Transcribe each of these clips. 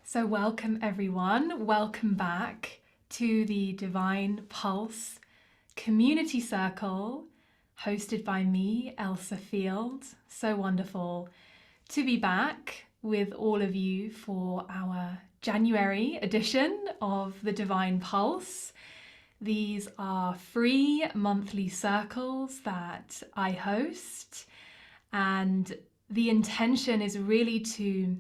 So welcome everyone, welcome back to the Divine Pulse Community Circle hosted by me, Elsa Field. So wonderful to be back with all of you for our January edition of the Divine Pulse. These are free monthly circles that I host, and the intention is really to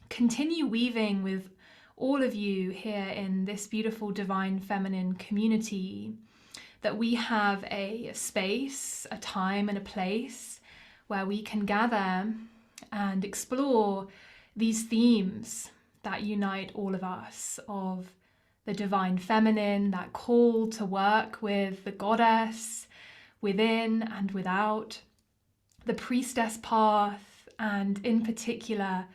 continue weaving with all of you here in this beautiful divine feminine community, that we have a space, a time and a place where we can gather and explore these themes that unite all of us, of the divine feminine, that call to work with the goddess within and without, the priestess path, and in particular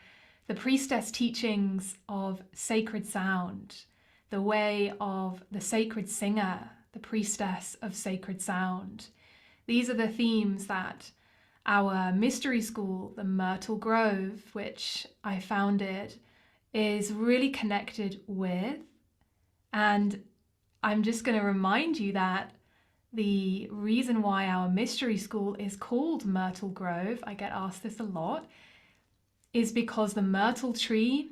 the priestess teachings of sacred sound, the way of the sacred singer, the priestess of sacred sound. These are the themes that our mystery school, the Myrtle Grove, which I founded, is really connected with. And I'm just going to remind you that the reason why our mystery school is called Myrtle Grove, I get asked this a lot, is because the myrtle tree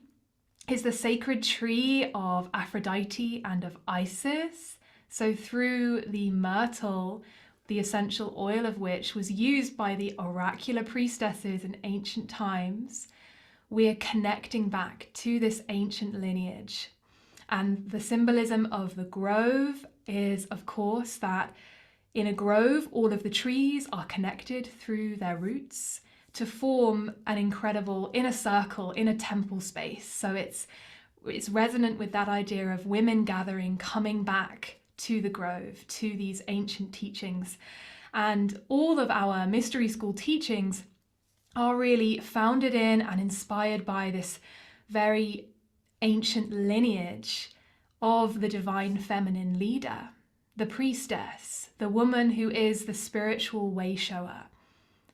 is the sacred tree of Aphrodite and of Isis. So through the myrtle, the essential oil of which was used by the oracular priestesses in ancient times, we are connecting back to this ancient lineage. And the symbolism of the grove is, of course, that in a grove, all of the trees are connected through their roots to form an incredible inner circle, inner temple space. So it's resonant with that idea of women gathering, coming back to the grove, to these ancient teachings. And all of our mystery school teachings are really founded in and inspired by this very ancient lineage of the divine feminine leader, the priestess, the woman who is the spiritual way shower.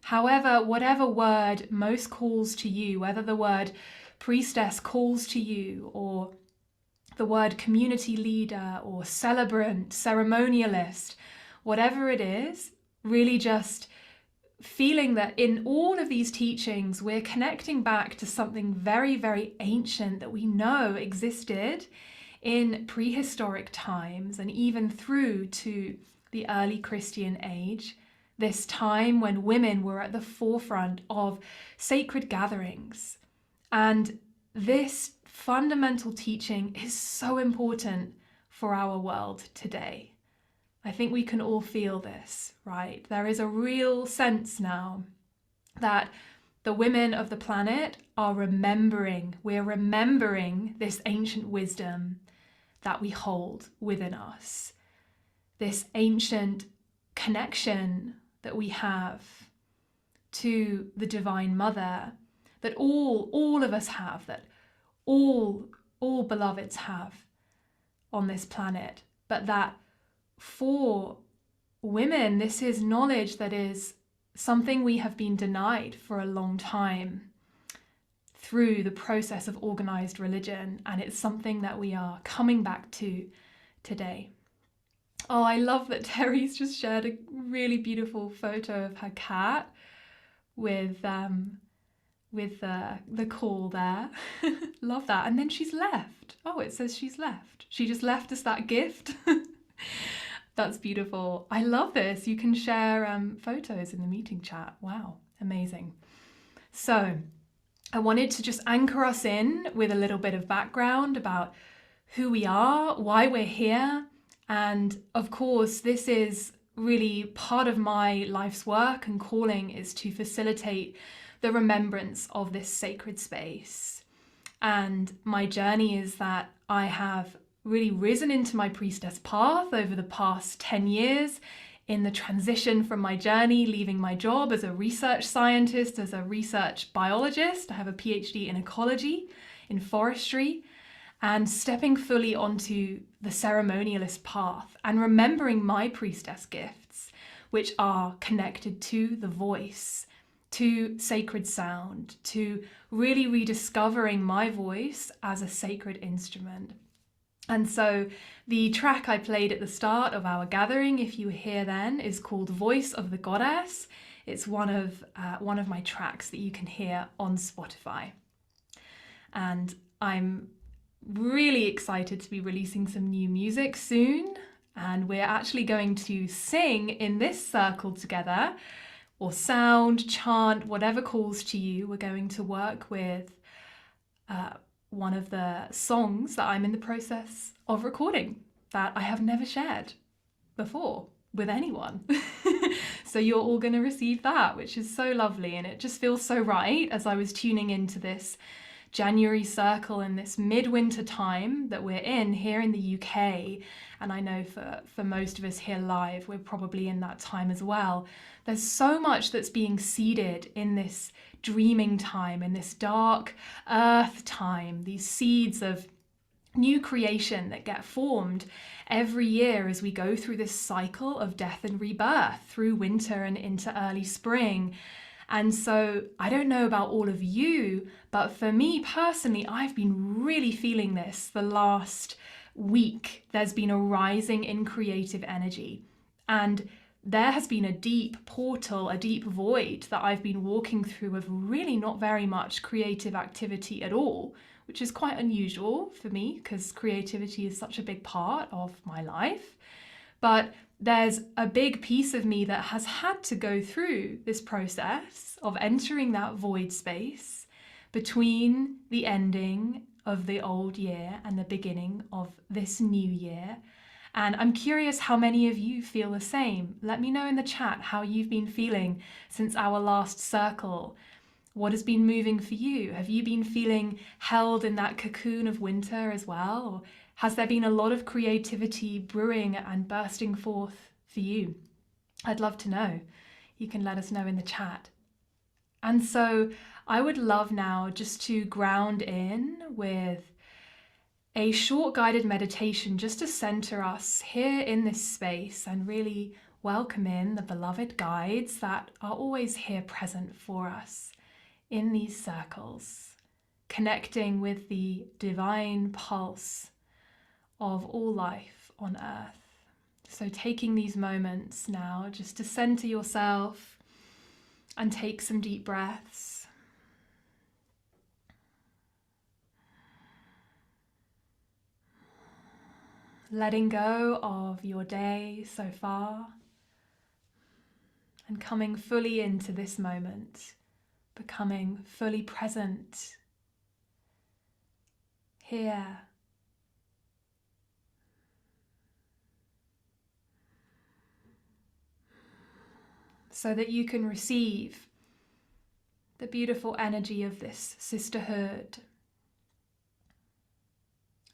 However, whatever word most calls to you, whether the word priestess calls to you, or the word community leader, or celebrant, ceremonialist, whatever it is, really just feeling that in all of these teachings, we're connecting back to something very, very ancient that we know existed in prehistoric times and even through to the early Christian age, this time when women were at the forefront of sacred gatherings. And this fundamental teaching is so important for our world today. I think we can all feel this, right? There is a real sense now that the women of the planet are remembering, we're remembering this ancient wisdom that we hold within us, this ancient connection that we have to the Divine Mother, that all of us have, that all beloveds have on this planet, but that for women, this is knowledge that is something we have been denied for a long time through the process of organized religion, and it's something that we are coming back to today. Oh, I love that Terry's just shared a really beautiful photo of her cat with the call there. Love that. And then she's left. Oh, it says she's left. She just left us that gift. That's beautiful. I love this. You can share photos in the meeting chat. Wow, amazing. So I wanted to just anchor us in with a little bit of background about who we are, why we're here. And of course, this is really part of my life's work and calling, is to facilitate the remembrance of this sacred space. And my journey is that I have really risen into my priestess path over the past 10 years in the transition from my journey, leaving my job as a research scientist, as a research biologist. I have a PhD in ecology, in forestry, and stepping fully onto the ceremonialist path and remembering my priestess gifts, which are connected to the voice, to sacred sound, to really rediscovering my voice as a sacred instrument. And so the track I played at the start of our gathering, if you were here then, is called Voice of the Goddess. It's one of my tracks that you can hear on Spotify. And I'm really excited to be releasing some new music soon. And we're actually going to sing in this circle together, or sound, chant, whatever calls to you. We're going to work with one of the songs that I'm in the process of recording that I have never shared before with anyone. So you're all going to receive that, which is so lovely. And it just feels so right as I was tuning into this January circle and this midwinter time that we're in here in the UK. And I know for most of us here live, we're probably in that time as well. There's so much that's being seeded in this dreaming time, in this dark earth time, these seeds of new creation that get formed every year as we go through this cycle of death and rebirth through winter and into early spring. And so I don't know about all of you, but for me personally, I've been really feeling this the last week. There's been a rising in creative energy, and there has been a deep portal, a deep void that I've been walking through of really not very much creative activity at all, which is quite unusual for me because creativity is such a big part of my life. But there's a big piece of me that has had to go through this process of entering that void space between the ending of the old year and the beginning of this new year. And I'm curious how many of you feel the same. Let me know in the chat how you've been feeling since our last circle. What has been moving for you? Have you been feeling held in that cocoon of winter as well? Or has there been a lot of creativity brewing and bursting forth for you? I'd love to know. You can let us know in the chat. And so I would love now just to ground in with a short guided meditation just to center us here in this space and really welcome in the beloved guides that are always here present for us in these circles, connecting with the divine pulse of all life on earth. So taking these moments now just to center yourself and take some deep breaths. Letting go of your day so far and coming fully into this moment, becoming fully present here. So that you can receive the beautiful energy of this sisterhood,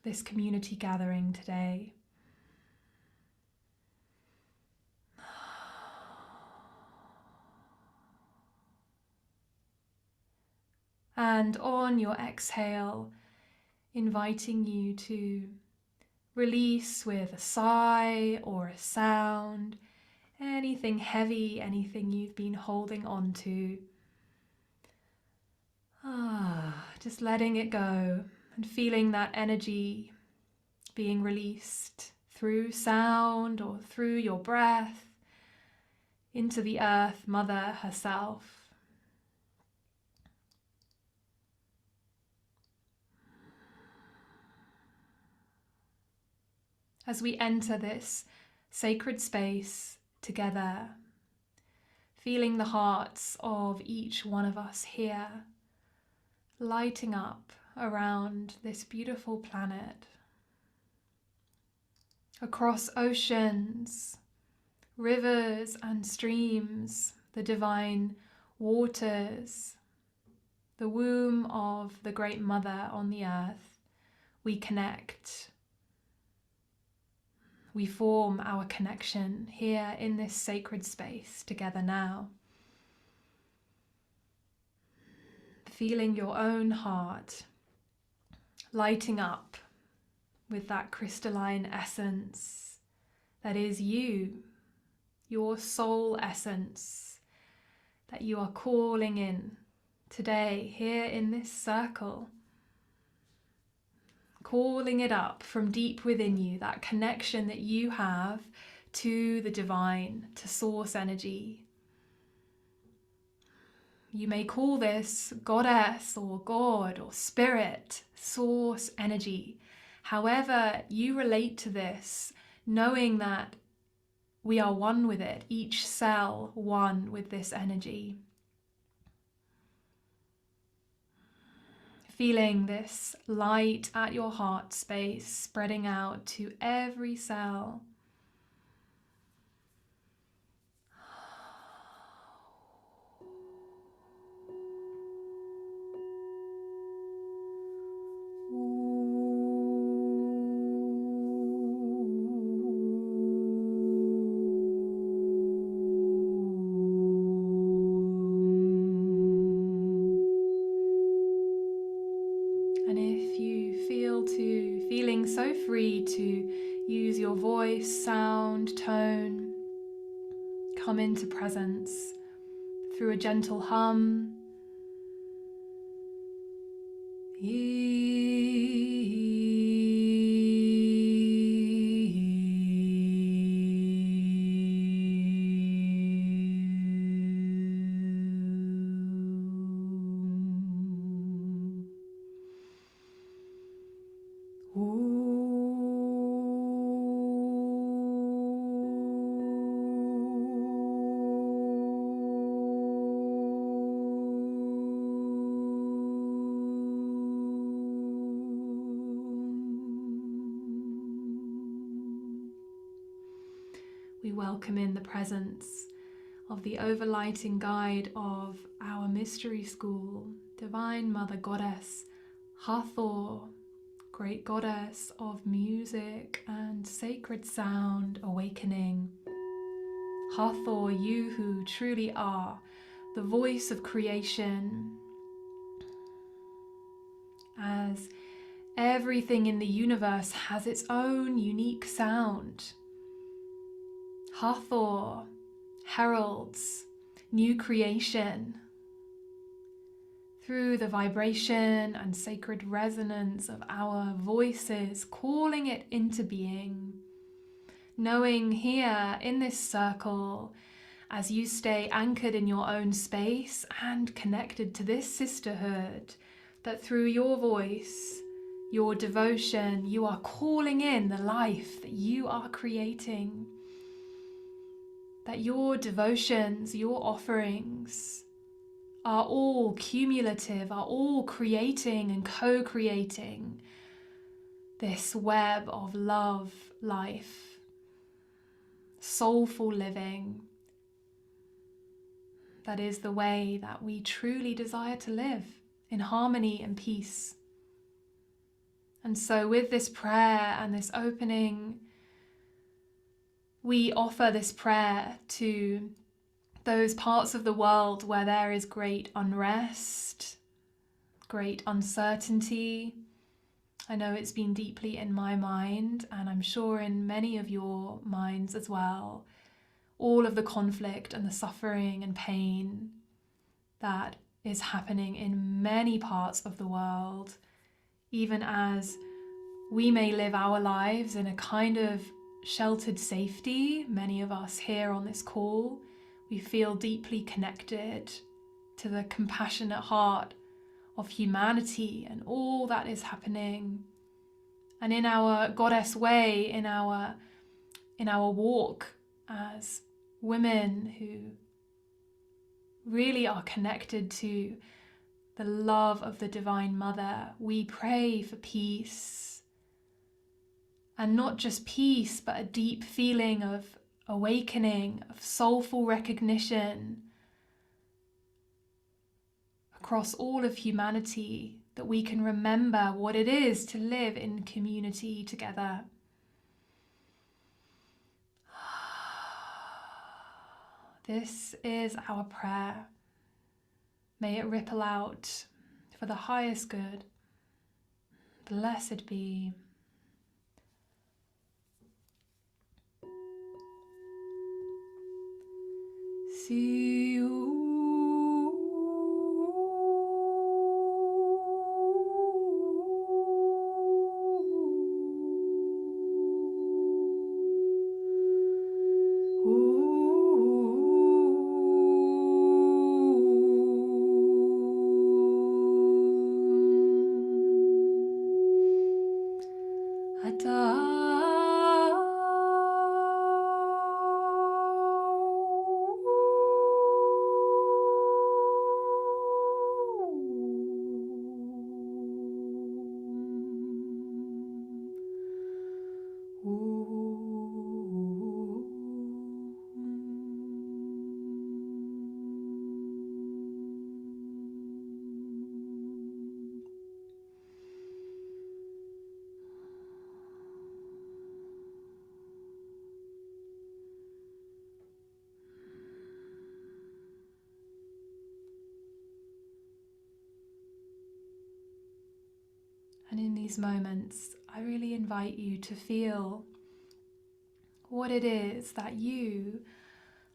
this community gathering today. And on your exhale, inviting you to release with a sigh or a sound, anything heavy, anything you've been holding on to. Just letting it go and feeling that energy being released through sound or through your breath into the earth mother herself. As we enter this sacred space together, feeling the hearts of each one of us here lighting up around this beautiful planet, across oceans, rivers and streams, the divine waters, the womb of the Great Mother on the earth, we connect. We form our connection here in this sacred space together now. Feeling your own heart lighting up with that crystalline essence that is you, your soul essence that you are calling in today, here in this circle. Calling it up from deep within you, that connection that you have to the divine, to source energy. You may call this goddess or God or spirit, source energy. However you relate to this, knowing that we are one with it, each cell one with this energy. Feeling this light at your heart space spreading out to every cell. Feeling so free to use your voice, sound, tone, come into presence through a gentle hum. We welcome in the presence of the overlighting guide of our mystery school, Divine Mother Goddess Hathor, great goddess of music and sacred sound awakening. Hathor, you who truly are the voice of creation, as everything in the universe has its own unique sound. Hathor heralds new creation through the vibration and sacred resonance of our voices, calling it into being. Knowing here in this circle, as you stay anchored in your own space and connected to this sisterhood, that through your voice, your devotion, you are calling in the life that you are creating. That your devotions, your offerings are all cumulative, are all creating and co-creating this web of love, life, soulful living. That is the way that we truly desire to live, in harmony and peace. And so with this prayer and this opening, we offer this prayer to those parts of the world where there is great unrest, great uncertainty. I know it's been deeply in my mind, and I'm sure in many of your minds as well, all of the conflict and the suffering and pain that is happening in many parts of the world, even as we may live our lives in a kind of sheltered safety. Many of us here on this call, we feel deeply connected to the compassionate heart of humanity and all that is happening. And in our goddess way, in our walk as women who really are connected to the love of the Divine Mother, we pray for peace. And not just peace, but a deep feeling of awakening, of soulful recognition across all of humanity, that we can remember what it is to live in community together. This is our prayer. May it ripple out for the highest good. Blessed be. See you. Hathor. And in these moments, I really invite you to feel what it is that you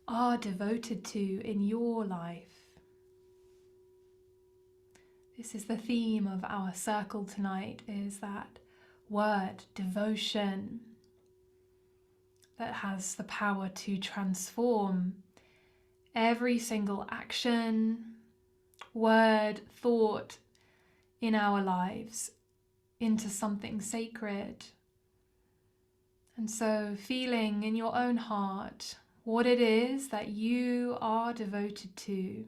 are devoted to in your life. This is the theme of our circle tonight, is that word, devotion, that has the power to transform every single action, word, thought in our lives into something sacred. And so feeling in your own heart what it is that you are devoted to.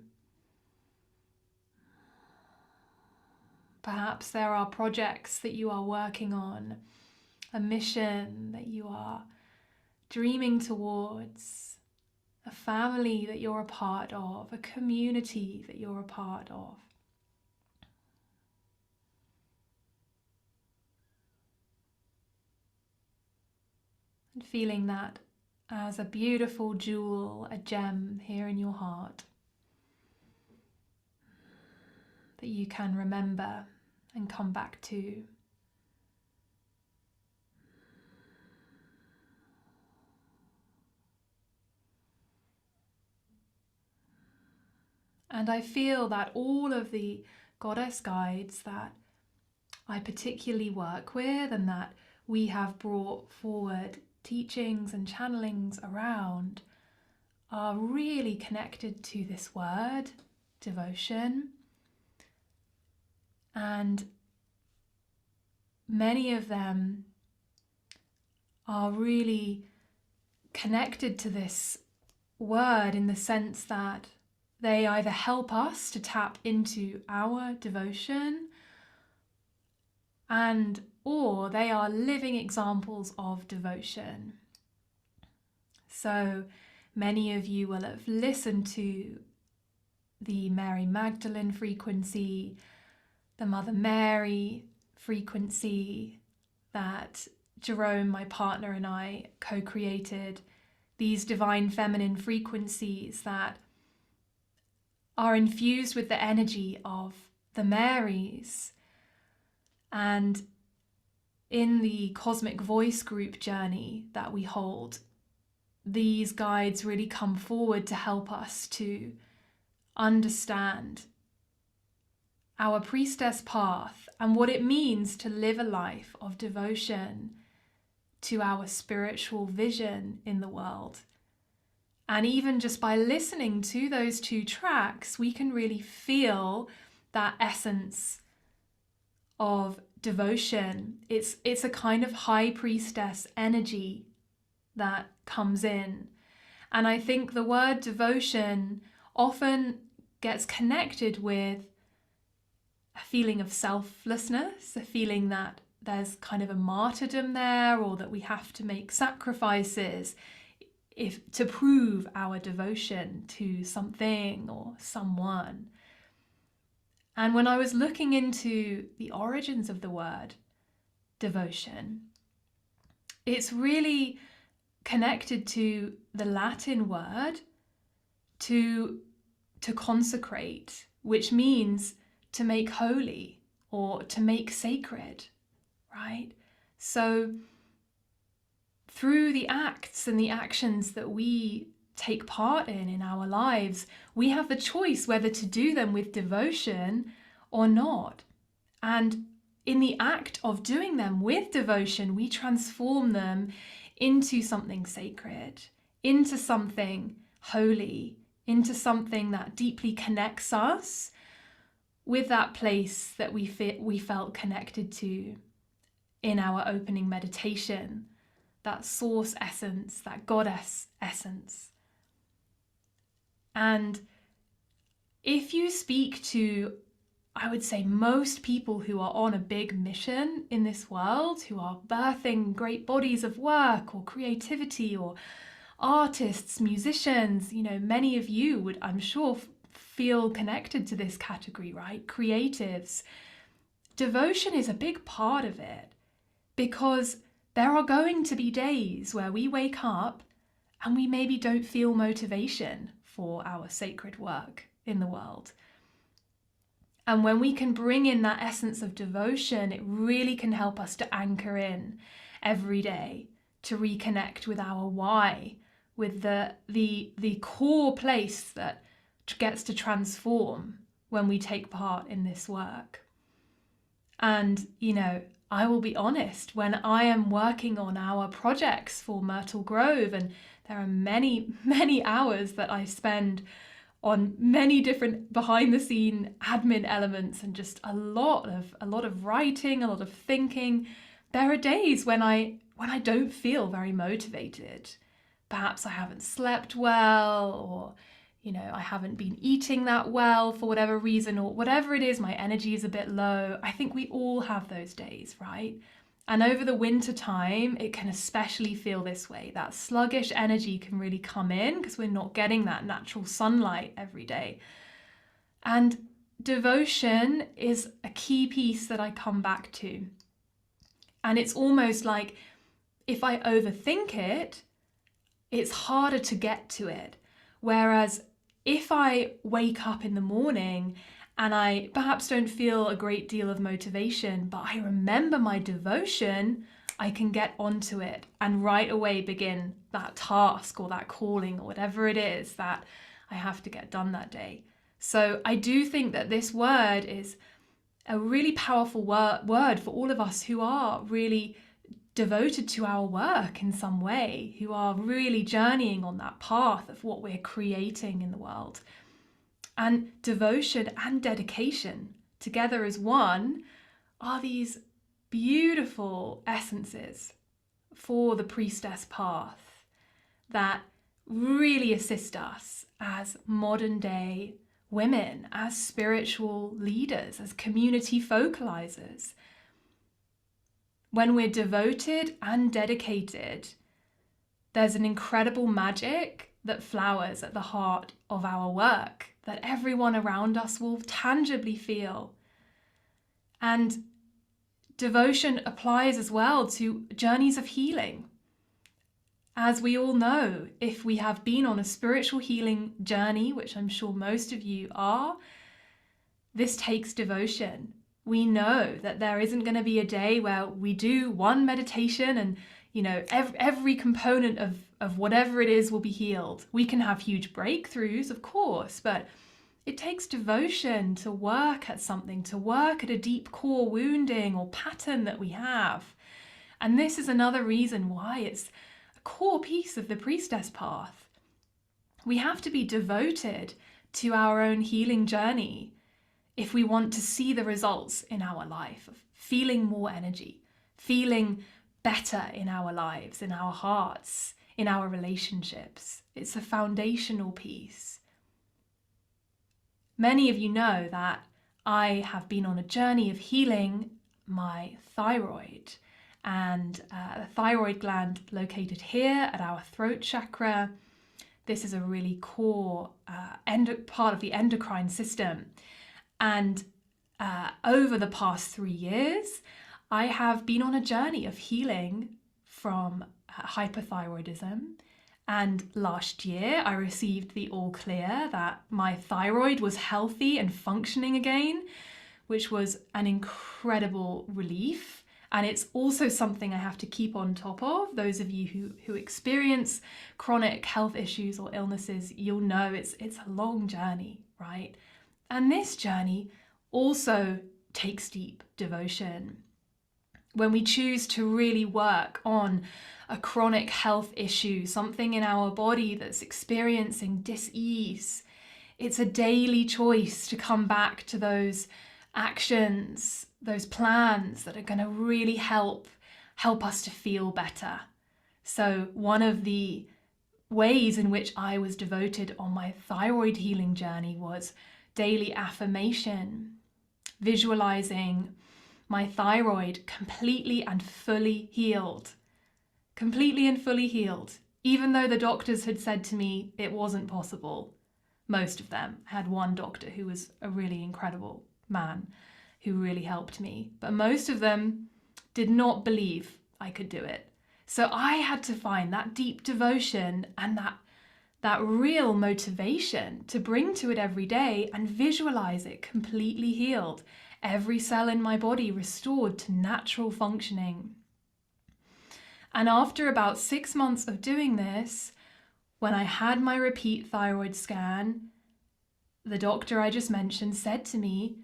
Perhaps there are projects that you are working on, a mission that you are dreaming towards, a family that you're a part of, a community that you're a part of. And feeling that as a beautiful jewel, a gem here in your heart that you can remember and come back to. And I feel that all of the goddess guides that I particularly work with and that we have brought forward teachings and channelings around are really connected to this word, devotion. And many of them are really connected to this word in the sense that they either help us to tap into our devotion or they are living examples of devotion. So many of you will have listened to the Mary Magdalene frequency, the Mother Mary frequency that Jerome, my partner, and I co-created, these divine feminine frequencies that are infused with the energy of the Marys. And in the Cosmic Voice group journey that we hold, these guides really come forward to help us to understand our priestess path and what it means to live a life of devotion to our spiritual vision in the world. And even just by listening to those two tracks, we can really feel that essence of devotion. It's a kind of high priestess energy that comes in. And I think the word devotion often gets connected with a feeling of selflessness, a feeling that there's kind of a martyrdom there, or that we have to make sacrifices to prove our devotion to something or someone. And when I was looking into the origins of the word devotion, it's really connected to the Latin word to consecrate, which means to make holy or to make sacred, right? So through the acts and the actions that we take part in our lives, we have the choice whether to do them with devotion or not. And in the act of doing them with devotion, we transform them into something sacred, into something holy, into something that deeply connects us with that place that we felt connected to in our opening meditation, that source essence, that goddess essence. And if you speak to, I would say, most people who are on a big mission in this world, who are birthing great bodies of work or creativity, or artists, musicians, many of you would, I'm sure, feel connected to this category, right? Creatives. Devotion is a big part of it, because there are going to be days where we wake up and we maybe don't feel motivation for our sacred work in the world. And when we can bring in that essence of devotion, it really can help us to anchor in every day, to reconnect with our why, with the core place that gets to transform when we take part in this work. And, I will be honest, when I am working on our projects for Myrtle Grove, and there are many, many hours that I spend on many different behind the scene admin elements, and just a lot of writing, a lot of thinking, there are days when I don't feel very motivated. Perhaps I haven't slept well, or I haven't been eating that well for whatever reason, or whatever it is, my energy is a bit low. I think we all have those days, right? And over the winter time, it can especially feel this way. That sluggish energy can really come in because we're not getting that natural sunlight every day. And devotion is a key piece that I come back to. And it's almost like if I overthink it, it's harder to get to it. Whereas if I wake up in the morning and I perhaps don't feel a great deal of motivation, but I remember my devotion, I can get onto it and right away begin that task or that calling or whatever it is that I have to get done that day. So I do think that this word is a really powerful word for all of us who are really devoted to our work in some way, who are really journeying on that path of what we're creating in the world. And devotion and dedication together as one are these beautiful essences for the priestess path that really assist us as modern day women, as spiritual leaders, as community focalizers. When we're devoted and dedicated, there's an incredible magic that flowers at the heart of our work that everyone around us will tangibly feel. And devotion applies as well to journeys of healing. As we all know, if we have been on a spiritual healing journey, which I'm sure most of you are, this takes devotion. We know that there isn't going to be a day where we do one meditation and every component of whatever it is will be healed. We can have huge breakthroughs, of course, but it takes devotion to work at something, to work at a deep core wounding or pattern that we have. And this is another reason why it's a core piece of the priestess path. We have to be devoted to our own healing journey if we want to see the results in our life of feeling more energy, feeling better in our lives, in our hearts, in our relationships. It's a foundational piece. Many of you know that I have been on a journey of healing my thyroid, and the thyroid gland located here at our throat chakra. This is a really core part of the endocrine system. And over the past 3 years, I have been on a journey of healing from hypothyroidism. And last year, I received the all clear that my thyroid was healthy and functioning again, which was an incredible relief. And it's also something I have to keep on top of. Those of you who experience chronic health issues or illnesses, you'll know it's a long journey, right? And this journey also takes deep devotion. When we choose to really work on a chronic health issue, something in our body that's experiencing dis-ease, it's a daily choice to come back to those actions, those plans that are going to really help help us to feel better. So one of the ways in which I was devoted on my thyroid healing journey was daily affirmation, visualizing my thyroid completely and fully healed. Completely and fully healed. Even though the doctors had said to me it wasn't possible. Most of them. I had one doctor who was a really incredible man who really helped me. But most of them did not believe I could do it. So I had to find that deep devotion and that real motivation to bring to it every day and visualize it completely healed. Every cell in my body restored to natural functioning. And after about 6 months of doing this, when I had my repeat thyroid scan, the doctor I just mentioned said to me,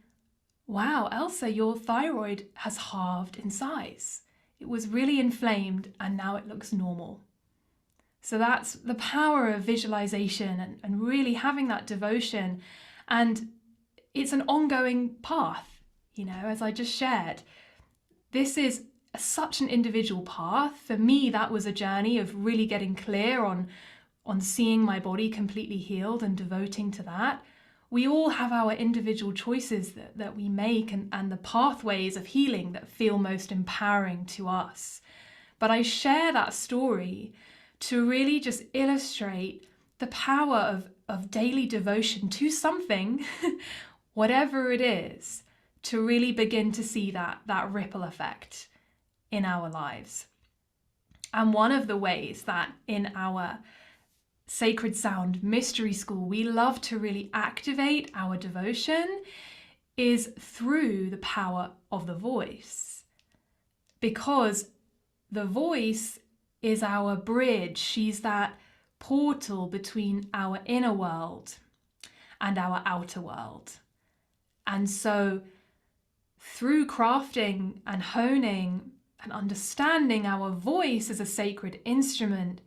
"Wow, Elsa, your thyroid has halved in size. It was really inflamed and now it looks normal." So that's the power of visualization and really having that devotion. And it's an ongoing path, as I just shared. This is such an individual path. For me, that was a journey of really getting clear on seeing my body completely healed and devoting to that. We all have our individual choices that we make and the pathways of healing that feel most empowering to us. But I share that story to really just illustrate the power of daily devotion to something, whatever it is, to really begin to see that ripple effect in our lives. And one of the ways that in our Sacred Sound Mystery School we love to really activate our devotion is through the power of the voice. Because the voice is our bridge. She's that portal between our inner world and our outer world. And so through crafting and honing and understanding our voice as a sacred instrument,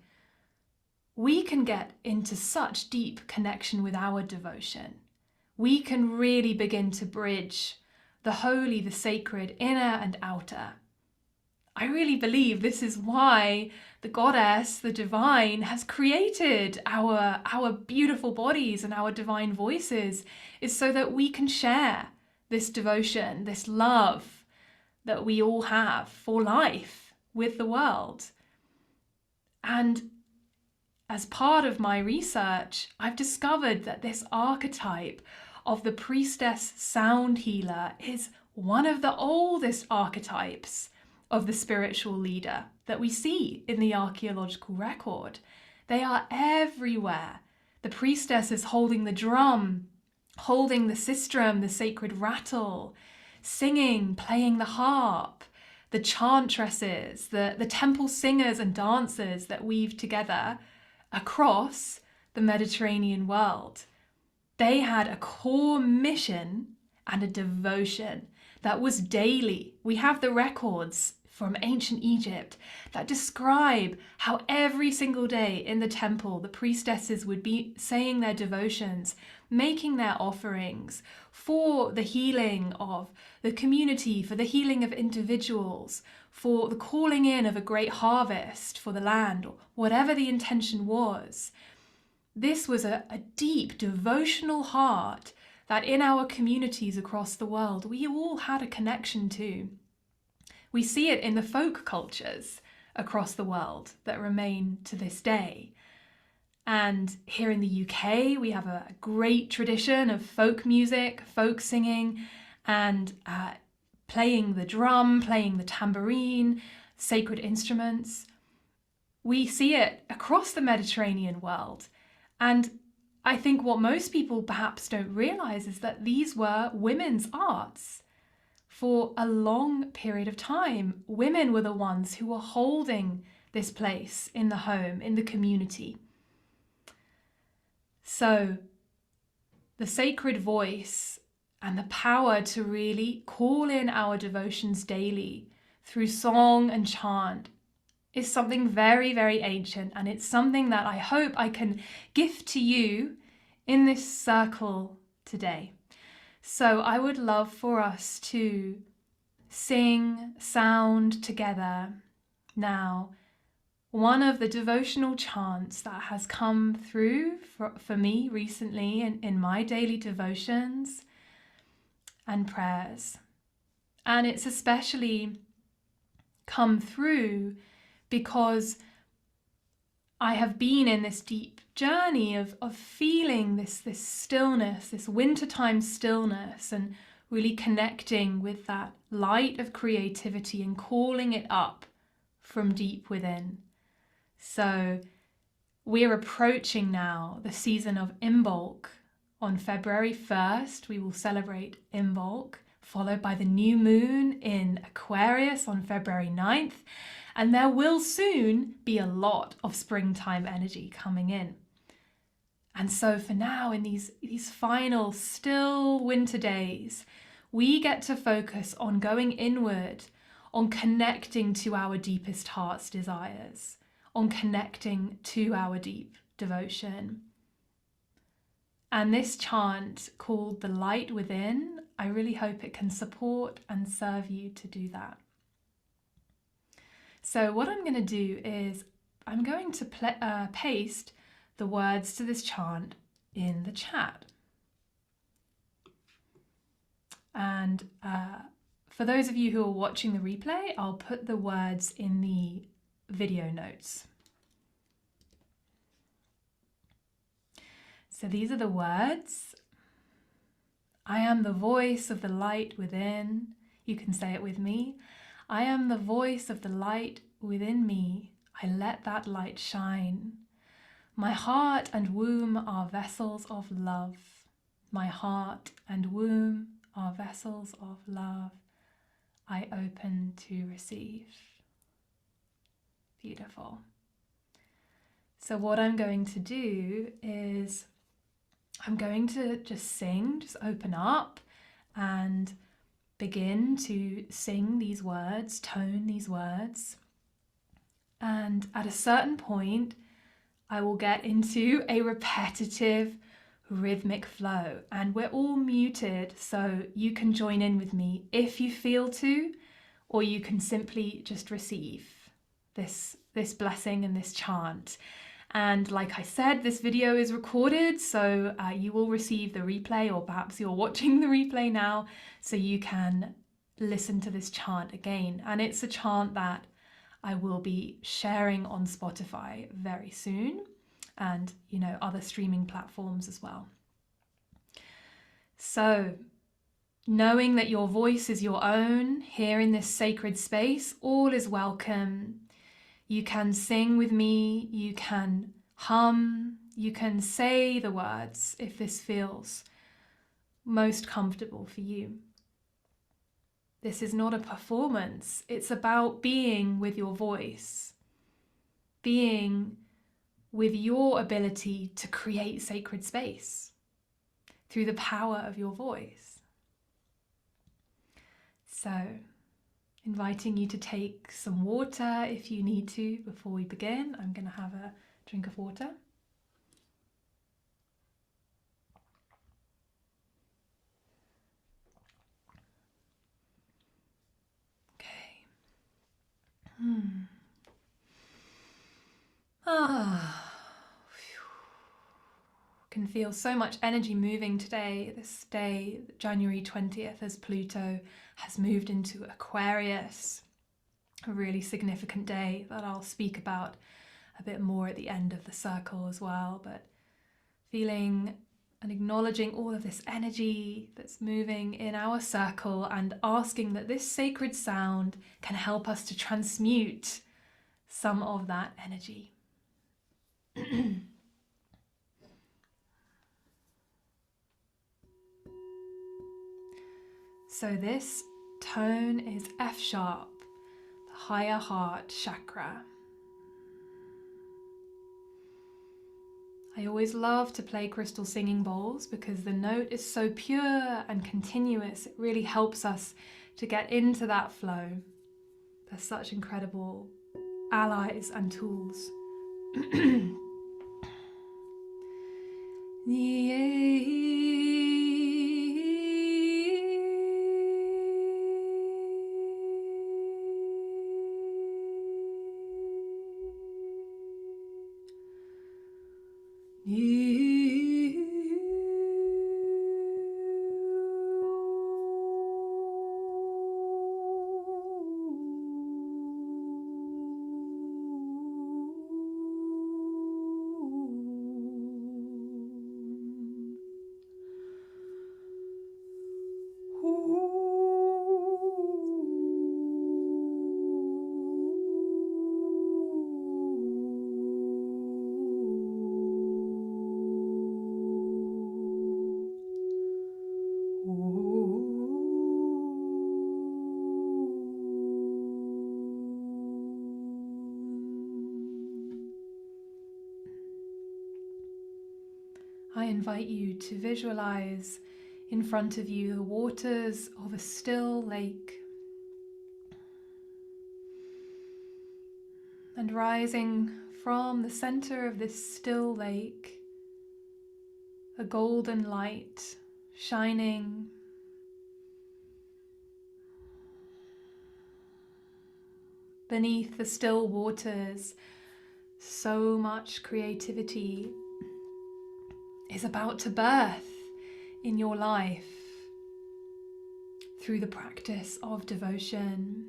we can get into such deep connection with our devotion. We can really begin to bridge the holy, the sacred, inner and outer. I really believe this is why the goddess, the divine, has created our beautiful bodies and our divine voices, is so that we can share this devotion, this love that we all have for life with the world. And as part of my research, I've discovered that this archetype of the priestess sound healer is one of the oldest archetypes of the spiritual leader that we see in the archaeological record. They are everywhere. The priestess is holding the drum, holding the sistrum, the sacred rattle, singing, playing the harp, the chantresses, the temple singers and dancers that weave together across the Mediterranean world. They had a core mission and a devotion that was daily. We have the records from ancient Egypt that describe how every single day in the temple the priestesses would be saying their devotions, making their offerings for the healing of the community, for the healing of individuals, for the calling in of a great harvest for the land, or whatever the intention was. This was a deep devotional heart that in our communities across the world we all had a connection to. We see it in the folk cultures across the world that remain to this day. And here in the UK, we have a great tradition of folk music, folk singing, and playing the drum, playing the tambourine, sacred instruments. We see it across the Mediterranean world. And I think what most people perhaps don't realize is that these were women's arts. For a long period of time, women were the ones who were holding this place in the home, in the community. So the sacred voice and the power to really call in our devotions daily through song and chant is something very, very ancient, and it's something that I hope I can gift to you in this circle today. So I would love for us to sing, sound together Now, one of the devotional chants that has come through for me recently in my daily devotions and prayers, and it's especially come through because I have been in this deep journey of feeling this stillness, this wintertime stillness, and really connecting with that light of creativity and calling it up from deep within. So we're approaching now the season of Imbolc. On February 1st, we will celebrate Imbolc, followed by the new moon in Aquarius on February 9th. And there will soon be a lot of springtime energy coming in. And so for now, in these final still winter days, we get to focus on going inward, on connecting to our deepest heart's desires, on connecting to our deep devotion. And this chant called The Light Within, I really hope it can support and serve you to do that. So what I'm going to do is I'm going to paste the words to this chant in the chat. And for those of you who are watching the replay, I'll put the words in the video notes. So these are the words. I am the voice of the light within. You can say it with me. I am the voice of the light within me. I let that light shine. My heart and womb are vessels of love. My heart and womb are vessels of love. I open to receive. Beautiful. So what I'm going to do is I'm going to just sing, just open up and begin to sing these words, tone these words. And at a certain point, I will get into a repetitive rhythmic flow, and we're all muted, so you can join in with me if you feel to, or you can simply just receive this blessing and this chant. And like I said, this video is recorded, so you will receive the replay, or perhaps you're watching the replay now, so you can listen to this chant again. And it's a chant that I will be sharing on Spotify very soon, and other streaming platforms as well. So knowing that your voice is your own here in this sacred space, all is welcome. You can sing with me, you can hum, you can say the words if this feels most comfortable for you. This is not a performance, it's about being with your voice, being with your ability to create sacred space through the power of your voice. So, inviting you to take some water if you need to before we begin. I'm going to have a drink of water. Okay. Can feel so much energy moving today, this day, January 20th, as Pluto has moved into Aquarius. A really significant day that I'll speak about a bit more at the end of the circle as well, but feeling and acknowledging all of this energy that's moving in our circle and asking that this sacred sound can help us to transmute some of that energy. So this tone is F sharp, the higher heart chakra. I always love to play crystal singing bowls because the note is so pure and continuous. It really helps us to get into that flow. They're such incredible allies and tools. invite you to visualize in front of you the waters of a still lake. And rising from the center of this still lake, a golden light shining beneath the still waters. So much creativity is about to birth in your life through the practice of devotion.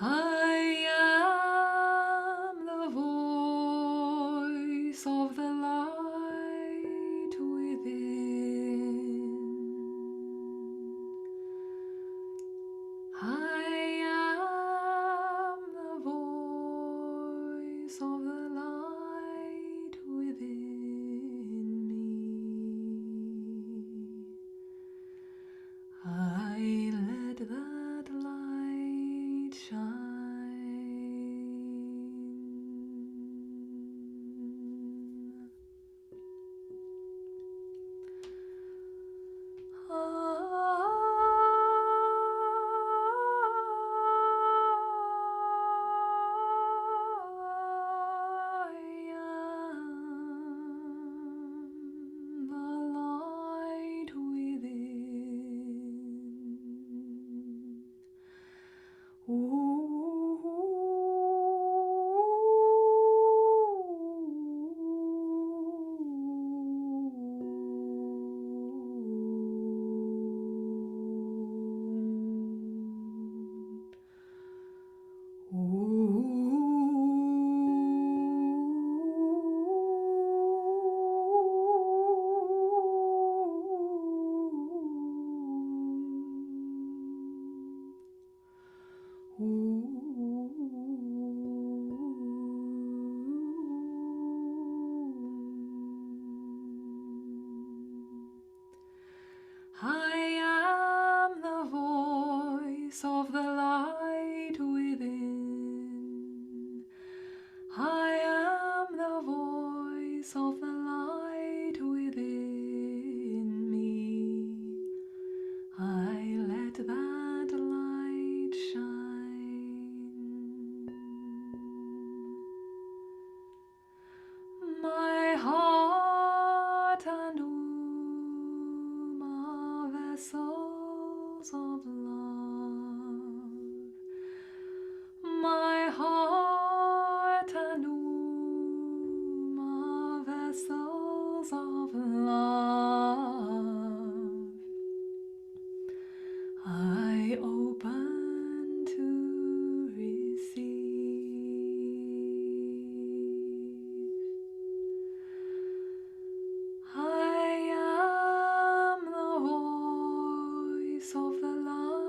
I am the voice of the light within. I am the voice of the light within me. I let that light shine. I am the voice of the light within. I am the voice of the light within me. I let that light shine. My heart and womb are vessels of love. My heart and womb are vessels of love. I open to receive. I am the voice of the light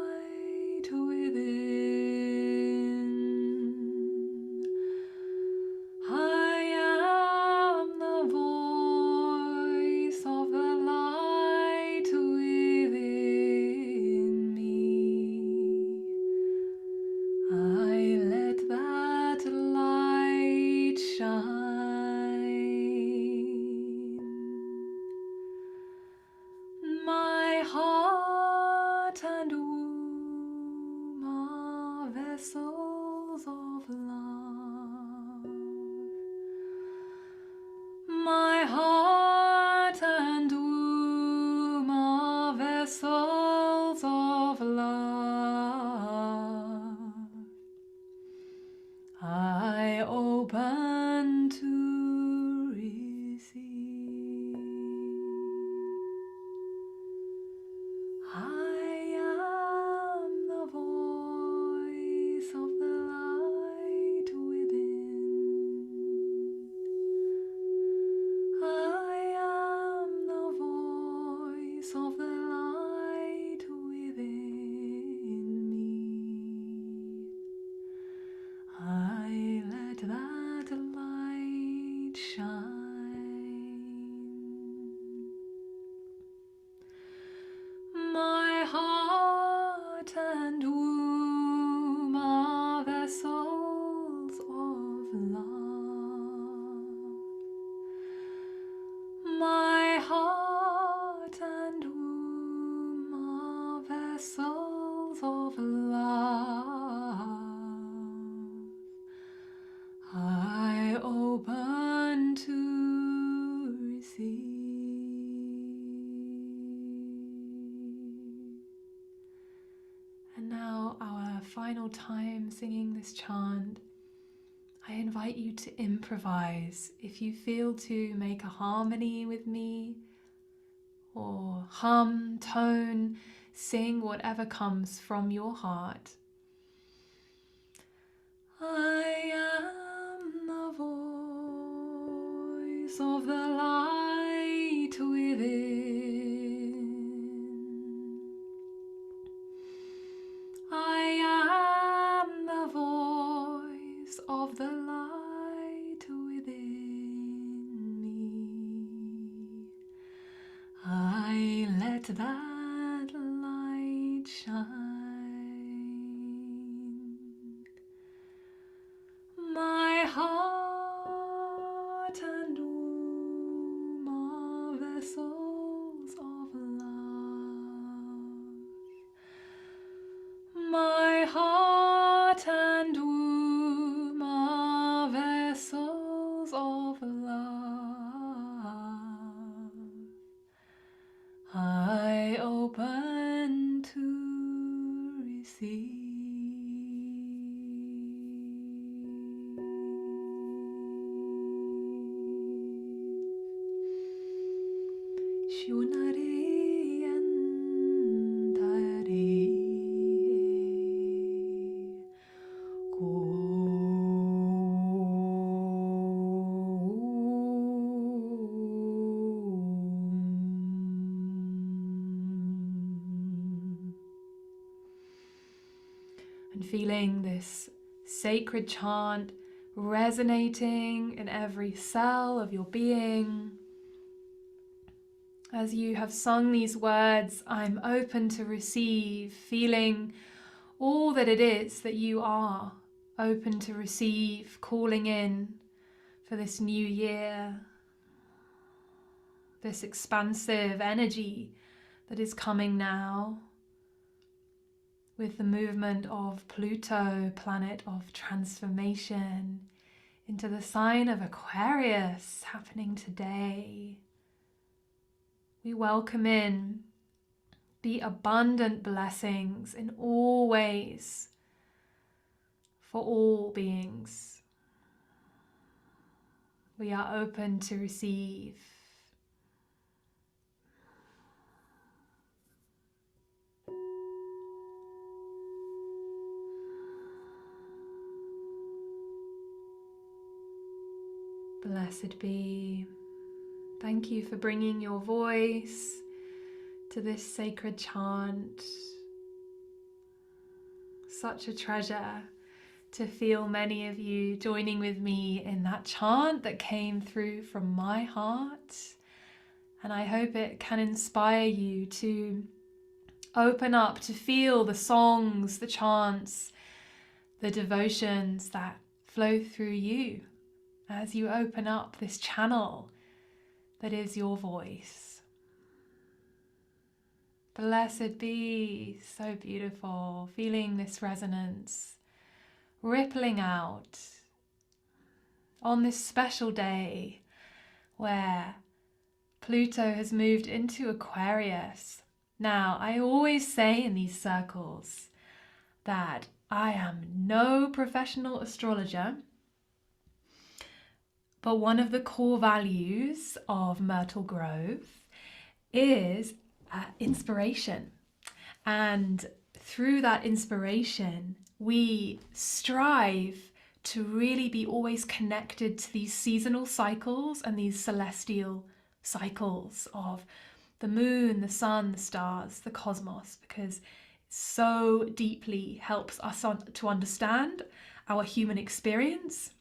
of the light within me. I let that light shine. My heart and womb are vessels of love. My heart and womb are vessels of love. I open to receive. And now, our final time singing this chant, I invite you to improvise. If you feel to make a harmony with me, or hum, tone, sing whatever comes from your heart. I am the voice of the light within. I am the voice of the light within me. I let that light shine. My heart and womb are vessels of love. My heart and womb are vessels of love. I open to receive. Shunari antare and feeling this sacred chant resonating in every cell of your being. As you have sung these words, I'm open to receive, feeling all that it is that you are open to receive, calling in for this new year, this expansive energy that is coming now with the movement of Pluto, planet of transformation, into the sign of Aquarius happening today. We welcome in the abundant blessings in all ways for all beings. We are open to receive. Blessed be. Thank you for bringing your voice to this sacred chant. Such a treasure to feel many of you joining with me in that chant that came through from my heart. And I hope it can inspire you to open up, to feel the songs, the chants, the devotions that flow through you as you open up this channel that is your voice. Blessed be, so beautiful, feeling this resonance rippling out on this special day where Pluto has moved into Aquarius. Now, I always say in these circles that I am no professional astrologer, but one of the core values of Myrtle Grove is inspiration. And through that inspiration, we strive to really be always connected to these seasonal cycles and these celestial cycles of the moon, the sun, the stars, the cosmos, because it so deeply helps us to understand our human experience.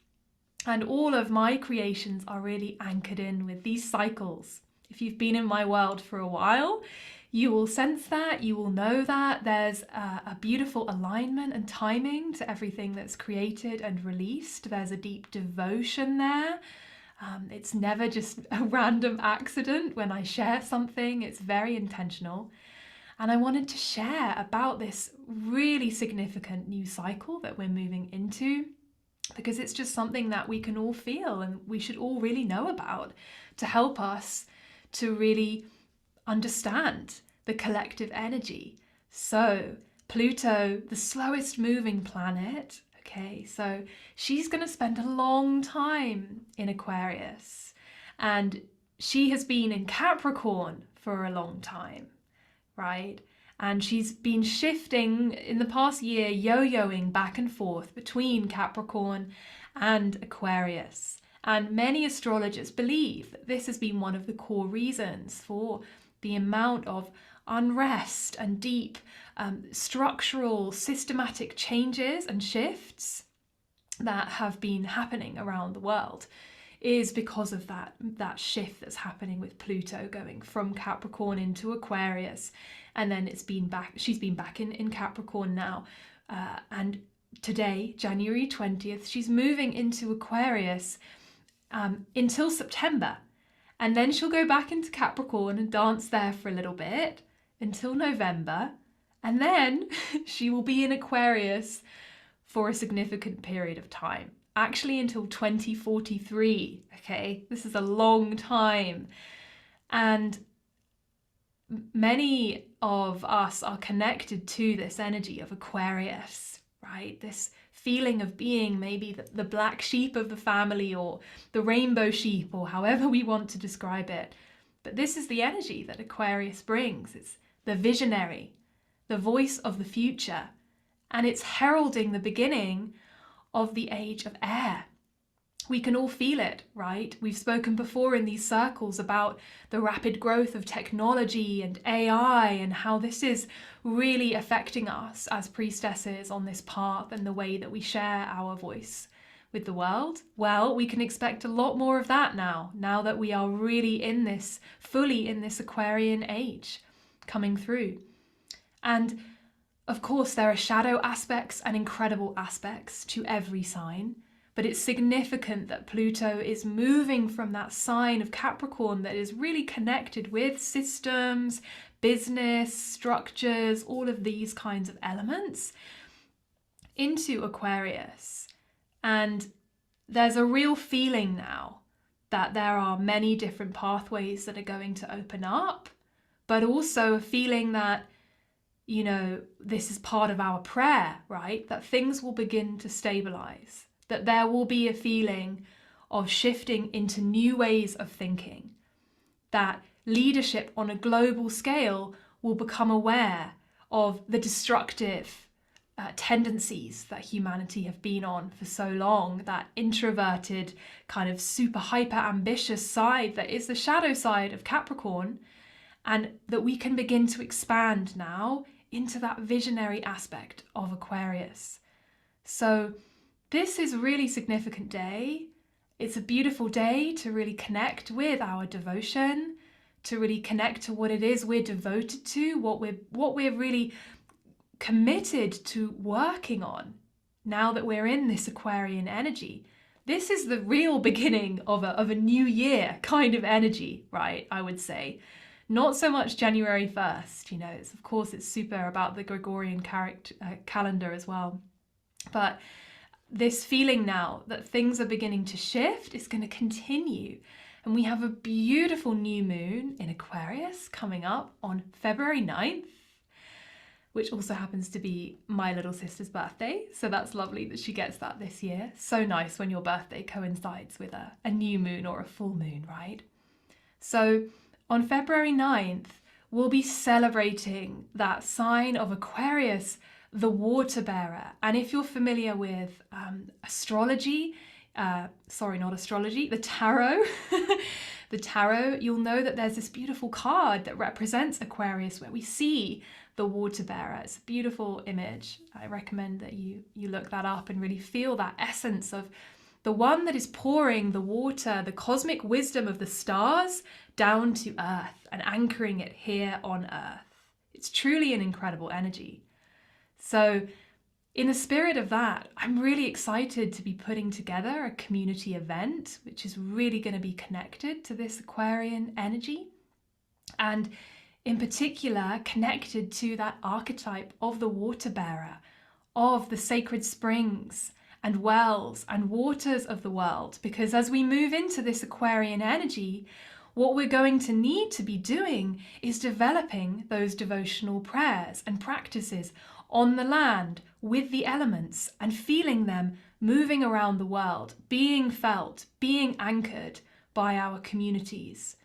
And all of my creations are really anchored in with these cycles. If you've been in my world for a while, you will sense that, you will know that there's a beautiful alignment and timing to everything that's created and released. There's a deep devotion there. It's never just a random accident when I share something. It's very intentional. And I wanted to share about this really significant new cycle that we're moving into, because it's just something that we can all feel and we should all really know about to help us to really understand the collective energy. So Pluto, the slowest moving planet, okay, so she's going to spend a long time in Aquarius, and she has been in Capricorn for a long time, right? And she's been shifting in the past year, yo-yoing back and forth between Capricorn and Aquarius. And many astrologers believe that this has been one of the core reasons for the amount of unrest and deep structural, systematic changes and shifts that have been happening around the world, is because of that shift that's happening with Pluto going from Capricorn into Aquarius. And then she's been back in Capricorn now. And today, January 20th, she's moving into Aquarius until September. And then she'll go back into Capricorn and dance there for a little bit until November. And then she will be in Aquarius for a significant period of time. Actually until 2043, okay? This is a long time. And many of us are connected to this energy of Aquarius, right? This feeling of being maybe the black sheep of the family, or the rainbow sheep, or however we want to describe it. But this is the energy that Aquarius brings. It's the visionary, the voice of the future, and it's heralding the beginning of the age of air. We can all feel it, right? We've spoken before in these circles about the rapid growth of technology and AI and how this is really affecting us as priestesses on this path and the way that we share our voice with the world. Well, we can expect a lot more of that now that we are really fully in this Aquarian age coming through. And of course, there are shadow aspects and incredible aspects to every sign. But it's significant that Pluto is moving from that sign of Capricorn that is really connected with systems, business, structures, all of these kinds of elements, into Aquarius. And there's a real feeling now that there are many different pathways that are going to open up, but also a feeling that, you know, this is part of our prayer, right? That things will begin to stabilize. That there will be a feeling of shifting into new ways of thinking, that leadership on a global scale will become aware of the destructive tendencies that humanity have been on for so long, that introverted kind of super hyper ambitious side that is the shadow side of Capricorn, and that we can begin to expand now into that visionary aspect of Aquarius. So this is a really significant day. It's a beautiful day to really connect with our devotion, to really connect to what it is we're devoted to, what we're really committed to working on now that we're in this Aquarian energy. This is the real beginning of a new year kind of energy, right? I would say. Not so much January 1st, you know, it's super about the Gregorian calendar as well. But this feeling now that things are beginning to shift is going to continue. And we have a beautiful new moon in Aquarius coming up on February 9th, which also happens to be my little sister's birthday. So that's lovely that she gets that this year. So nice when your birthday coincides with a new moon or a full moon, right? So on February 9th, we'll be celebrating that sign of Aquarius, the water bearer. And if you're familiar with astrology, the tarot, the tarot, you'll know that there's this beautiful card that represents Aquarius where we see the water bearer. It's a beautiful image. I recommend that you look that up and really feel that essence of the one that is pouring the water, the cosmic wisdom of the stars down to earth and anchoring it here on earth. It's truly an incredible energy. So in the spirit of that, I'm really excited to be putting together a community event, which is really going to be connected to this Aquarian energy. And in particular, connected to that archetype of the water bearer, of the sacred springs and wells and waters of the world. Because as we move into this Aquarian energy, what we're going to need to be doing is developing those devotional prayers and practices on the land with the elements and feeling them moving around the world, being felt, being anchored by our communities.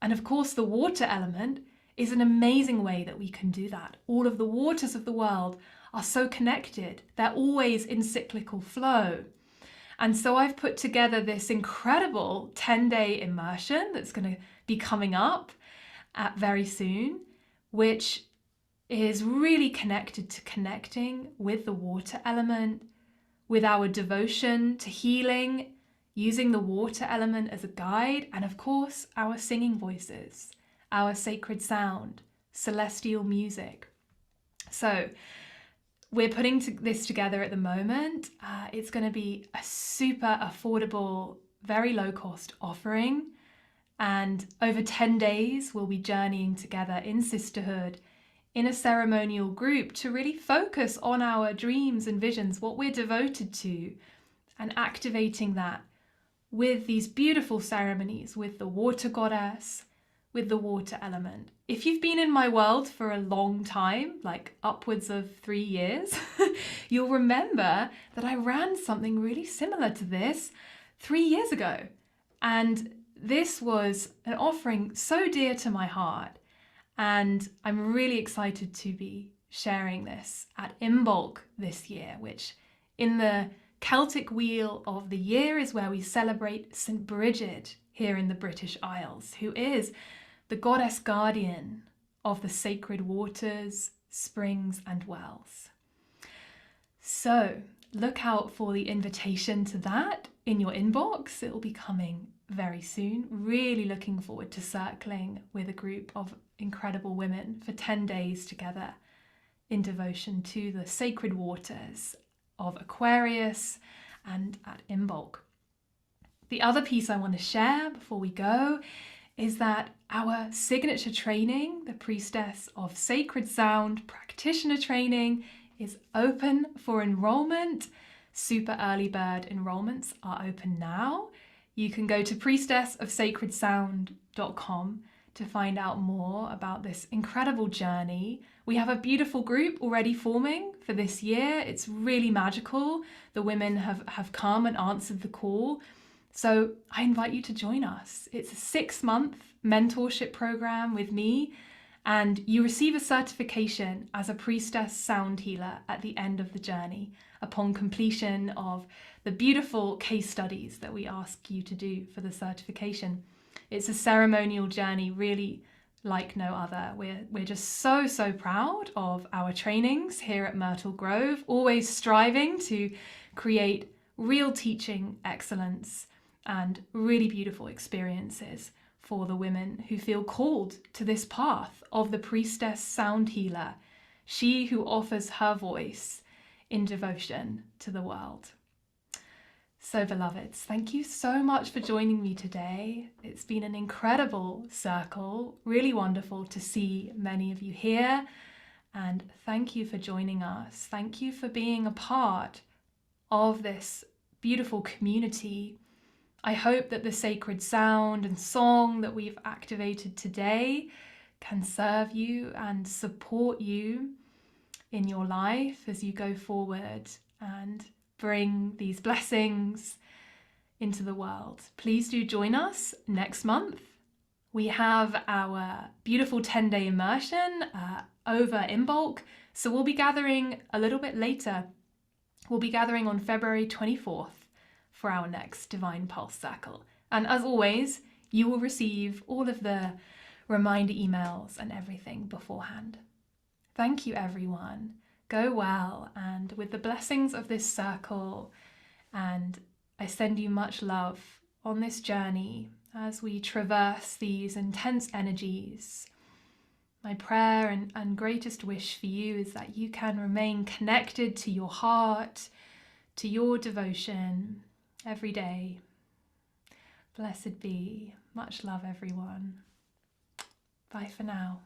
And of course, the water element is an amazing way that we can do that. All of the waters of the world are so connected. They're always in cyclical flow. And so I've put together this incredible 10-day immersion that's going to be coming up very soon, which is really connected to connecting with the water element, with our devotion to healing, using the water element as a guide, and of course, our singing voices, our sacred sound, celestial music. So we're putting this together at the moment. It's going to be a super affordable, very low cost offering. And over 10 days, we'll be journeying together in sisterhood, in a ceremonial group to really focus on our dreams and visions, what we're devoted to, and activating that with these beautiful ceremonies with the water goddess, with the water element. If you've been in my world for a long time, like upwards of 3 years, you'll remember that I ran something really similar to this 3 years ago. And this was an offering so dear to my heart. And I'm really excited to be sharing this at Imbolc this year, which in the Celtic wheel of the year is where we celebrate St. Bridget here in the British Isles, who is the goddess guardian of the sacred waters, springs and wells. So look out for the invitation to that in your inbox. It will be coming very soon. Really looking forward to circling with a group of incredible women for 10 days together in devotion to the sacred waters of Aquarius and at Imbolc. The other piece I want to share before we go is that our signature training, the Priestess of Sacred Sound practitioner training, is open for enrollment. Super early bird enrollments are open now. You can go to priestessofsacredsound.com to find out more about this incredible journey. We have a beautiful group already forming for this year. It's really magical. The women have come and answered the call. So I invite you to join us. It's a 6-month mentorship program with me, and you receive a certification as a Priestess sound healer at the end of the journey upon completion of the beautiful case studies that we ask you to do for the certification. It's a ceremonial journey really like no other. We're just so proud of our trainings here at Myrtle Grove, always striving to create real teaching excellence and really beautiful experiences for the women who feel called to this path of the Priestess sound healer, she who offers her voice in devotion to the world. So beloveds, thank you so much for joining me today. It's been an incredible circle, really wonderful to see many of you here. And thank you for joining us. Thank you for being a part of this beautiful community. I hope that the sacred sound and song that we've activated today can serve you and support you in your life as you go forward and bring these blessings into the world. Please do join us next month. We have our beautiful 10-day immersion over Imbolc, so we'll be gathering a little bit later. We'll be gathering on February 24th for our next Divine Pulse Circle. And as always, you will receive all of the reminder emails and everything beforehand. Thank you, everyone. Go well, and with the blessings of this circle, and I send you much love on this journey as we traverse these intense energies. My prayer and greatest wish for you is that you can remain connected to your heart, to your devotion every day. Blessed be. Much love, everyone. Bye for now.